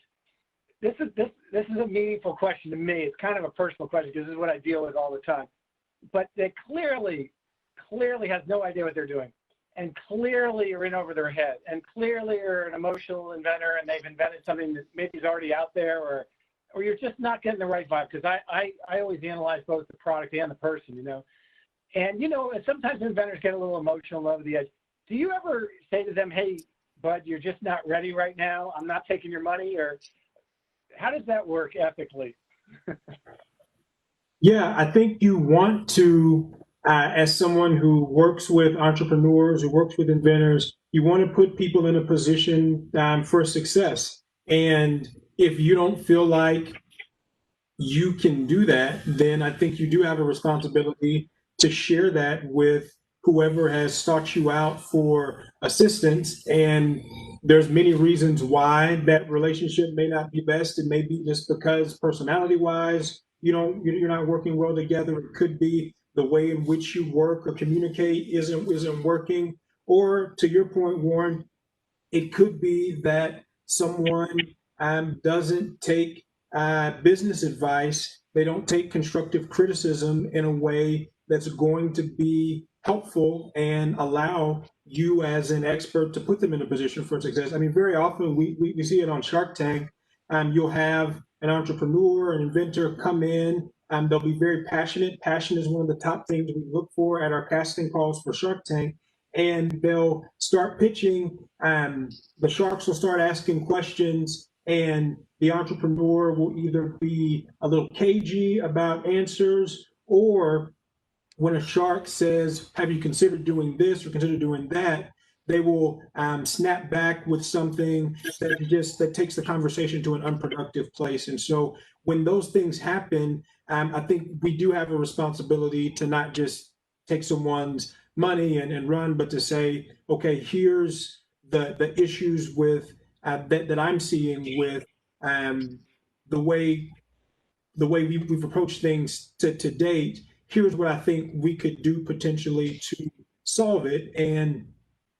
this is a meaningful question to me. It's kind of a personal question because this is what I deal with all the time. But they clearly has no idea what they're doing, and clearly are in over their head, and clearly are an emotional inventor, and they've invented something that maybe is already out there, or you're just not getting the right vibe. Because I always analyze both the product and the person, And sometimes inventors get a little emotional over the edge. Do you ever say to them, hey, bud, you're just not ready right now, I'm not taking your money? Or how does that work ethically? Yeah, I think you want to, as someone who works with entrepreneurs, who works with inventors, you want to put people in a position for success. And if you don't feel like you can do that, then I think you do have a responsibility to share that with whoever has sought you out for assistance, and there's many reasons why that relationship may not be best. It may be just because personality-wise, you're not working well together. It could be the way in which you work or communicate isn't working. Or to your point, Warren, it could be that someone doesn't take business advice. They don't take constructive criticism in a way that's going to be helpful and allow you as an expert to put them in a position for success. I mean, very often we see it on Shark Tank. You'll have an entrepreneur, an inventor come in. They'll be very passionate. Passion is one of the top things we look for at our casting calls for Shark Tank. And they'll start pitching. The sharks will start asking questions, and the entrepreneur will either be a little cagey about answers, or when a shark says, "Have you considered doing this or considered doing that?" they will snap back with something that takes the conversation to an unproductive place. And so when those things happen, I think we do have a responsibility to not just take someone's money and run, but to say, okay, here's the issues with that I'm seeing with the way we've approached things to date. Here's what I think we could do potentially to solve it. And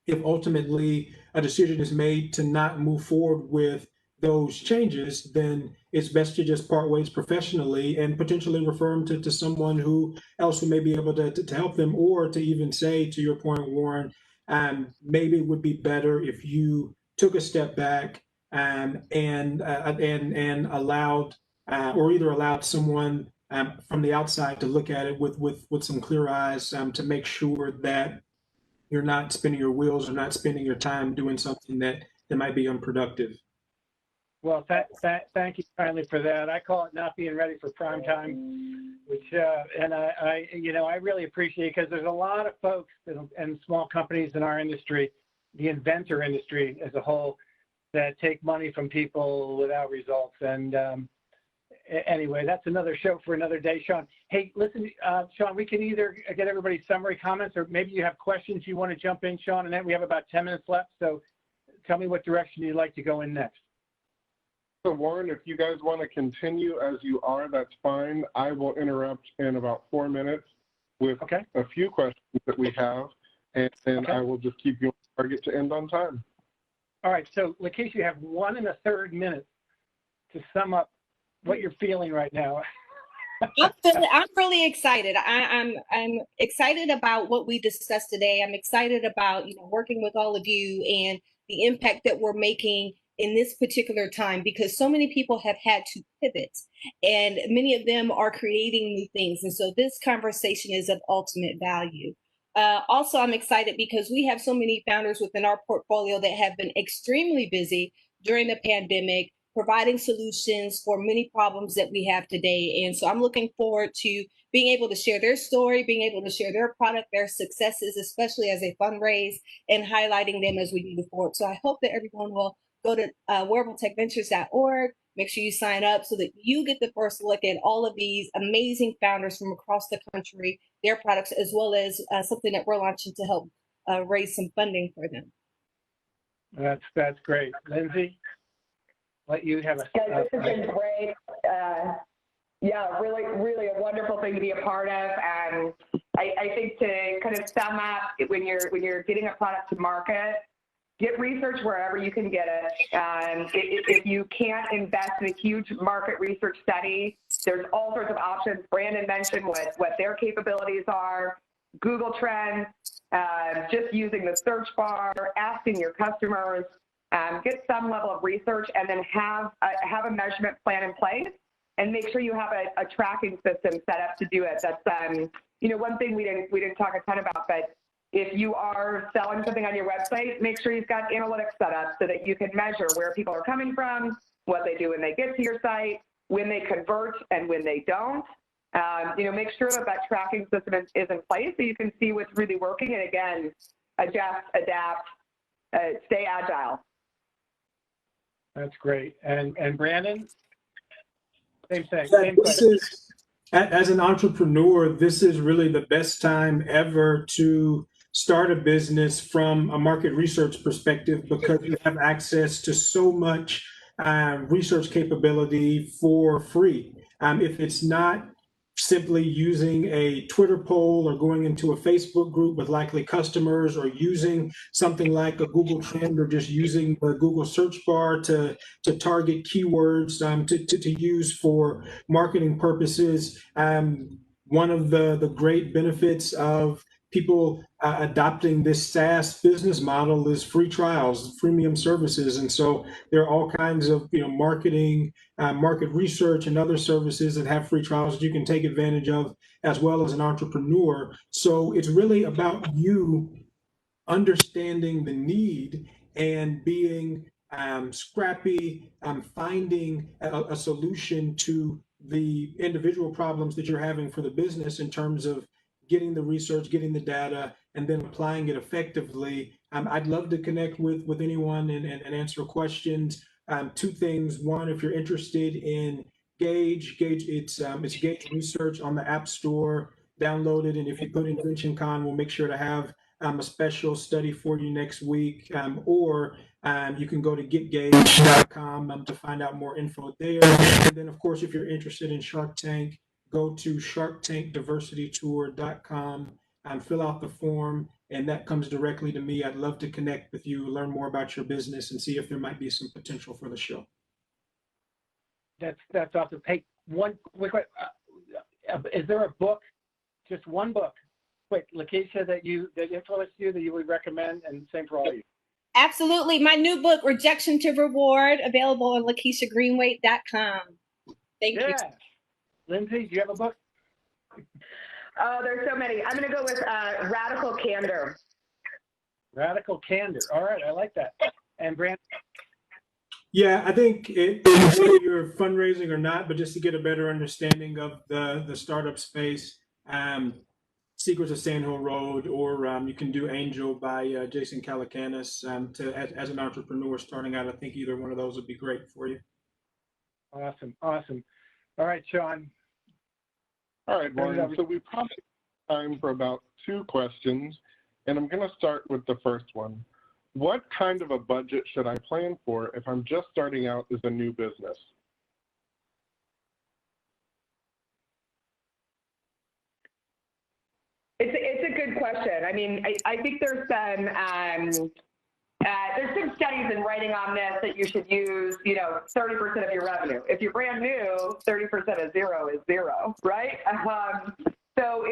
if ultimately a decision is made to not move forward with those changes, then it's best to just part ways professionally and potentially refer them to someone who else who may be able to help them, or to even say, to your point, Warren, maybe it would be better if you took a step back and allowed or either allowed someone from the outside to look at it with some clear eyes to make sure that you're not spinning your wheels or not spending your time doing something that might be unproductive. Well, thank you kindly for that. I call it not being ready for prime time, which, and I really appreciate it, because there's a lot of folks and small companies in our industry, the inventor industry as a whole, that take money from people without results. And anyway, that's another show for another day, Sean. Hey, listen, Sean, we can either get everybody's summary comments, or maybe you have questions you want to jump in, Sean, and then we have about 10 minutes left. So tell me what direction you'd like to go in next. So Warren, if you guys want to continue as you are, that's fine. I will interrupt in about 4 minutes with a few questions that we have, and then I will just keep you on target to end on time. All right. So LaKisha, you have 1 1/3 minutes to sum up what you're feeling right now. I'm really excited. I'm excited about what we discussed today. I'm excited about working with all of you and the impact that we're making in this particular time, because so many people have had to pivot and many of them are creating new things. And so this conversation is of ultimate value. Also, I'm excited because we have so many founders within our portfolio that have been extremely busy during the pandemic, providing solutions for many problems that we have today. And so I'm looking forward to being able to share their story, being able to share their product, their successes, especially as they fundraise, and highlighting them as we move forward. So I hope that everyone will go to wearabletechventures.org. Make sure you sign up so that you get the first look at all of these amazing founders from across the country, their products, as well as something that we're launching to help raise some funding for them. That's great. Lyndsey, let you have a... Guys, this has been great. Yeah, really a wonderful thing to be a part of. And I think to kind of sum up, when you're getting a product to market, get research wherever you can get it. If you can't invest in a huge market research study, there's all sorts of options. Brandon mentioned what their capabilities are, Google Trends, just using the search bar, asking your customers, get some level of research, and then have a measurement plan in place, and make sure you have a tracking system set up to do it. That's one thing we didn't talk a ton about, but if you are selling something on your website, make sure you've got analytics set up so that you can measure where people are coming from, what they do when they get to your site, when they convert and when they don't. Make sure that tracking system is in place so you can see what's really working, and again, adjust, adapt, stay agile. That's great. And Brandon, same thing. Yeah, Same question. As an entrepreneur, this is really the best time ever to start a business from a market research perspective because you have access to so much research capability for free. If it's not simply using a Twitter poll or going into a Facebook group with likely customers or using something like a Google Trend or just using the Google search bar to target keywords to use for marketing purposes. One of the great benefits of people adopting this SaaS business model is free trials, freemium services. And so there are all kinds of marketing, market research and other services that have free trials that you can take advantage of as well as an entrepreneur. So it's really about you understanding the need and being scrappy, finding a solution to the individual problems that you're having for the business in terms of getting the research, getting the data, and then applying it effectively. I'd love to connect with anyone and answer questions. Two things. One, if you're interested in Gauge, it's Gauge Research on the App Store. Download it, and if you put InventionCon, we'll make sure to have a special study for you next week, or you can go to getgauge.com to find out more info there. And then, of course, if you're interested in Shark Tank, go to sharktankdiversitytour.com and fill out the form, and that comes directly to me. I'd love to connect with you, learn more about your business, and see if there might be some potential for the show. That's awesome. Hey, one quick, is there a book, just one book, quick, LaKisha, that influenced you that you would recommend, and same for all of you? Absolutely. My new book, Rejection to Reward, available on LaKishaGreenwade.com. Thank you. Lyndsey, do you have a book? Oh, there's so many. I'm going to go with Radical Candor. Radical Candor. All right, I like that. And Brandon? Yeah, I think whether you're fundraising or not, but just to get a better understanding of the startup space, Secrets of Sand Hill Road, or you can do Angel by Jason Calacanis. As an entrepreneur starting out, I think either one of those would be great for you. Awesome. All right, Sean. All right, Warren. So we probably have time for about 2 questions, and I'm going to start with the first one. What kind of a budget should I plan for if I'm just starting out as a new business? It's a good question. I mean, I think there's some studies in writing on this that you should use, 30% of your revenue. If you're brand new, 30% of zero is zero, right? So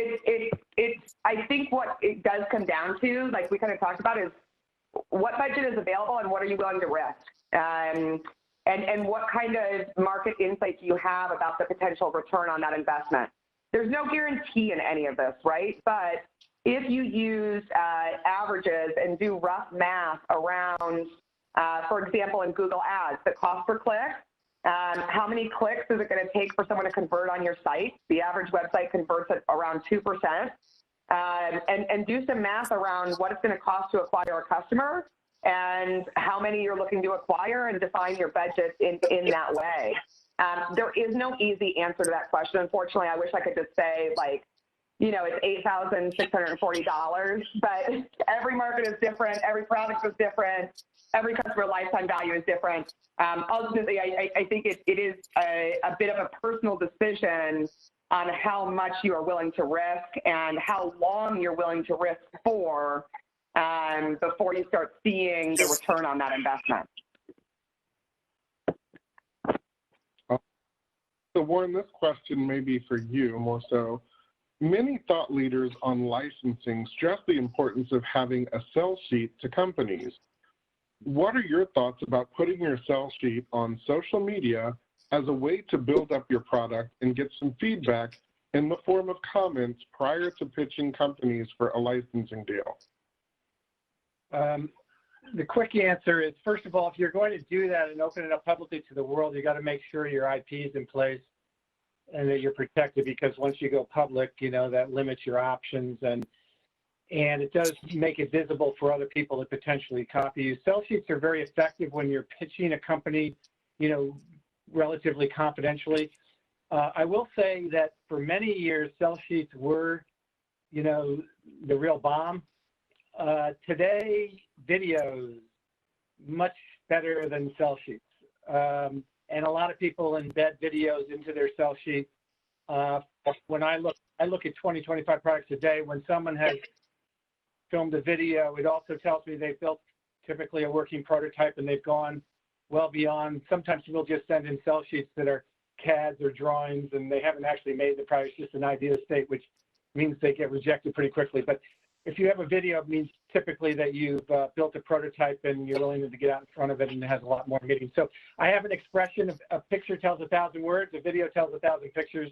I think what it does come down to, like we kind of talked about, is what budget is available and what are you willing to risk? And what kind of market insight do you have about the potential return on that investment? There's no guarantee in any of this, right? But if you use averages and do rough math around, for example, in Google Ads, the cost per click, how many clicks is it going to take for someone to convert on your site? The average website converts at around 2%. And do some math around what it's going to cost to acquire a customer and how many you're looking to acquire, and define your budget in that way. There is no easy answer to that question. Unfortunately, I wish I could just say, like, it's $8,640, but every market is different, every product is different, every customer lifetime value is different. Ultimately, I think it is a bit of a personal decision on how much you are willing to risk and how long you're willing to risk for before you start seeing the return on that investment. So Warren, this question may be for you more so. Many thought leaders on licensing stress the importance of having a sell sheet to companies. What are your thoughts about putting your sell sheet on social media as a way to build up your product and get some feedback in the form of comments prior to pitching companies for a licensing deal? The quick answer is, first of all, if you're going to do that and open it up publicly to the world, you got to make sure your IP is in place and that you're protected, because once you go public, that limits your options, and it does make it visible for other people to potentially copy you. Sell sheets are very effective when you're pitching a company, relatively confidentially. I will say that for many years, sell sheets were, the real bomb. today, videos much better than sell sheets. And a lot of people embed videos into their sell sheet. When I look at 20, 25 products a day. When someone has filmed a video, it also tells me they've built typically a working prototype and they've gone well beyond. Sometimes we'll just send in sell sheets that are CADs or drawings and they haven't actually made the product, it's just an idea state, which means they get rejected pretty quickly. But if you have a video, it means typically that you've built a prototype and you're willing to get out in front of it and it has a lot more meaning. So I have an expression of a picture tells 1,000 words, a video tells 1,000 pictures,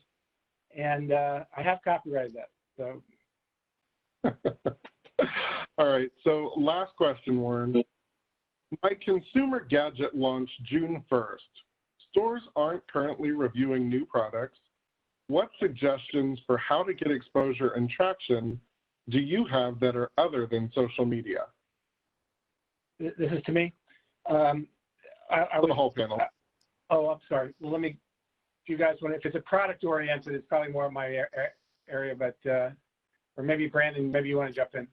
and I have copyrighted that. So. All right, so last question, Warren. My consumer gadget launched June 1st. Stores aren't currently reviewing new products. What suggestions for how to get exposure and traction do you have that are other than social media? This is to me? For the whole panel. I'm sorry. Well, let me, if you guys want, if it's a product oriented, it's probably more of my area, but, or maybe Brandon, maybe you want to jump in.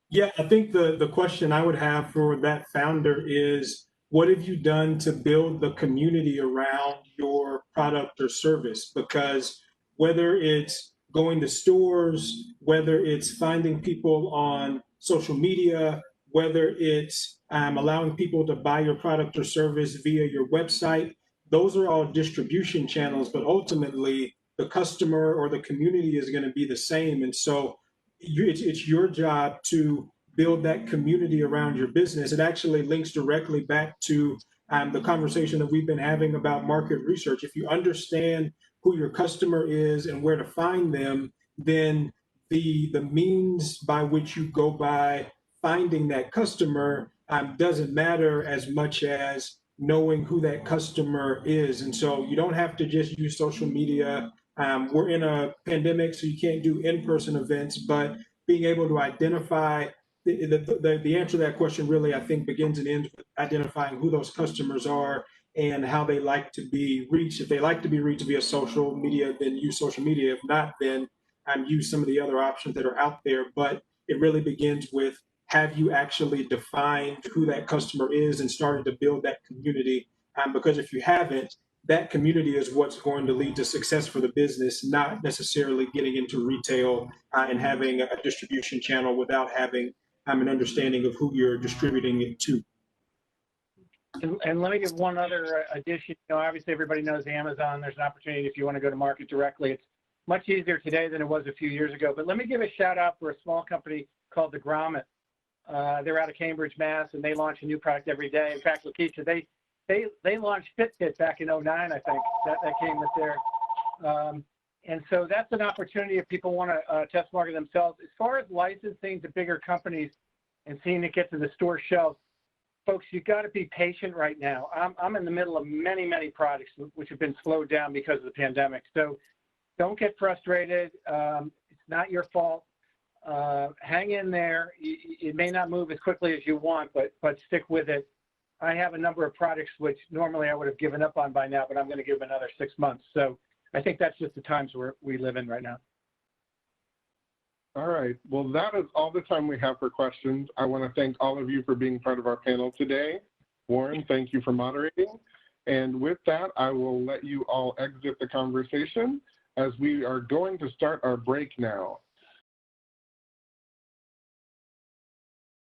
Yeah, I think the question I would have for that founder is, what have you done to build the community around your product or service? Because whether it's going to stores, whether it's finding people on social media, whether it's allowing people to buy your product or service via your website, those are all distribution channels, but ultimately the customer or the community is going to be the same. And so it's your job to build that community around your business. It actually links directly back to the conversation that we've been having about market research. If you understand who your customer is and where to find them, then the means by which you go by finding that customer doesn't matter as much as knowing who that customer is. And so you don't have to just use social media. We're in a pandemic, so you can't do in-person events, but being able to identify the answer to that question really, I think, begins and ends with identifying who those customers are and how they like to be reached. If they like to be reached via social media, then use social media. If not, then use some of the other options that are out there. But it really begins with, have you actually defined who that customer is and started to build that community? Because if you haven't, that community is what's going to lead to success for the business, not necessarily getting into retail and having a distribution channel without having an understanding of who you're distributing it to. And let me give one other addition. You know, obviously everybody knows Amazon. There's an opportunity if you want to go to market directly. It's much easier today than it was a few years ago. But let me give a shout out for a small company called the Grommet. They're out of Cambridge, Mass, and they launch a new product every day. In fact, LaKisha, they launched Fitbit back in 2009, I think. That came with their, and so that's an opportunity if people want to test market themselves. As far as licensing to bigger companies and seeing it get to the store shelves, folks, you've got to be patient right now. I'm in the middle of many, many products which have been slowed down because of the pandemic. So don't get frustrated. It's not your fault. Hang in there. It may not move as quickly as you want, but stick with it. I have a number of products which normally I would have given up on by now, but I'm going to give them another 6 months. So I think that's just the times we live in right now. All right. Well, that is all the time we have for questions. I want to thank all of you for being part of our panel today. Warren, thank you for moderating. And with that, I will let you all exit the conversation as we are going to start our break now.